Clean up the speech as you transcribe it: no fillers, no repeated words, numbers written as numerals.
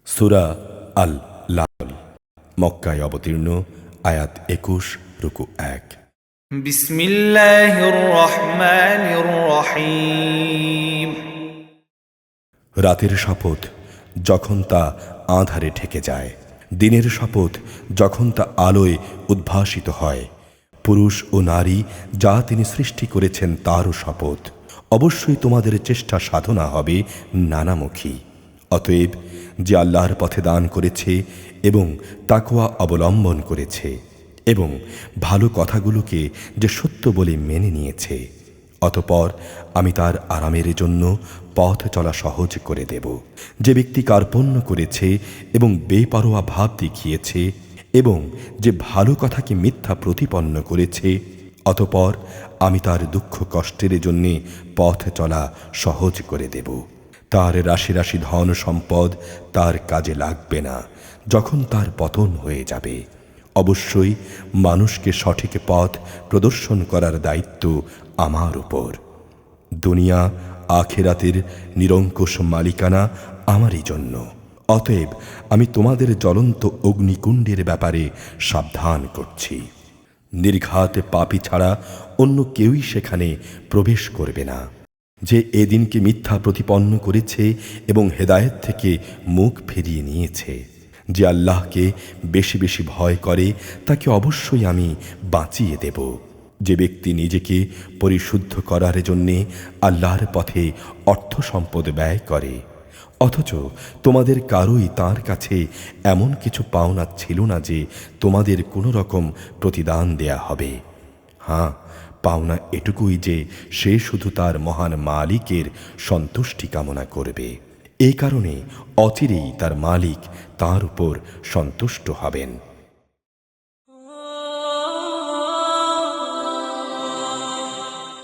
সূরা আল লাল, মক্কায় অবতীর্ণ, আয়াত 21, রুকু 1। বিসমিল্লাহির রহমানির রহিম। রাতের শপথ যখন তা আঁধারে ঢেকে যায়, দিনের শপথ যখন তা আলোয় উদ্ভাসিত হয়, পুরুষ ও নারী যা তিনি সৃষ্টি করেছেন তারও শপথ। অবশ্যই তোমাদের চেষ্টা সাধনা হবে নানামুখী। অতএব যে আল্লাহর পথে দান করেছে এবং তাকওয়া অবলম্বন করেছে এবং ভালো কথাগুলোকে যে সত্য বলে মেনে নিয়েছে, অতঃপর আমি তার আরামের জন্য পথ চলা সহজ করে দেব। যে ব্যক্তি কার্পণ্য করেছে এবং বেপরোয়া ভাব দেখিয়েছে এবং যে ভালো কথাকে মিথ্যা প্রতিপন্ন করেছে, অতঃপর আমি তার দুঃখ কষ্টের জন্য পথ চলা সহজ করে দেব। তার রাশি রাশি ধন সম্পদ তার কাজে লাগবে না যখন তার পতন হয়ে যাবে। অবশ্যই মানুষকে সঠিক পথ প্রদর্শন করার দায়িত্ব আমার উপর। দুনিয়া আখিরাতের নিরঙ্কুশ মালিকানা আমারই জন্য। অতএব আমি তোমাদের জ্বলন্ত অগ্নিকুণ্ডের ব্যাপারে সাবধান করছি। নির্ঘাত পাপী ছাড়া অন্য কেউই সেখানে প্রবেশ করবে না। যে এদিনকে মিথ্যা প্রতিপন্ন করেছে এবং হেদায়েত থেকে মুখ ফিরিয়ে নিয়েছে, যে আল্লাহকে বেশি বেশি ভয় করে, তাকে অবশ্যই আমি বাঁচিয়ে দেব। যে ব্যক্তি নিজেকে পরিশুদ্ধ করার জন্যে আল্লাহর পথে অর্থ সম্পদ ব্যয় করে, অথচ তোমাদের কারোই তার কাছে এমন কিছু পাওনা ছিল না যে তোমাদের কোনো রকম প্রতিদান দেয়া হবে। হ্যাঁ, পাওনা এটুকুই যে সে শুধু তার মহান মালিকের সন্তুষ্টি কামনা করবে। এই কারণে অচিরেই তার মালিক তার উপর সন্তুষ্ট হবেন।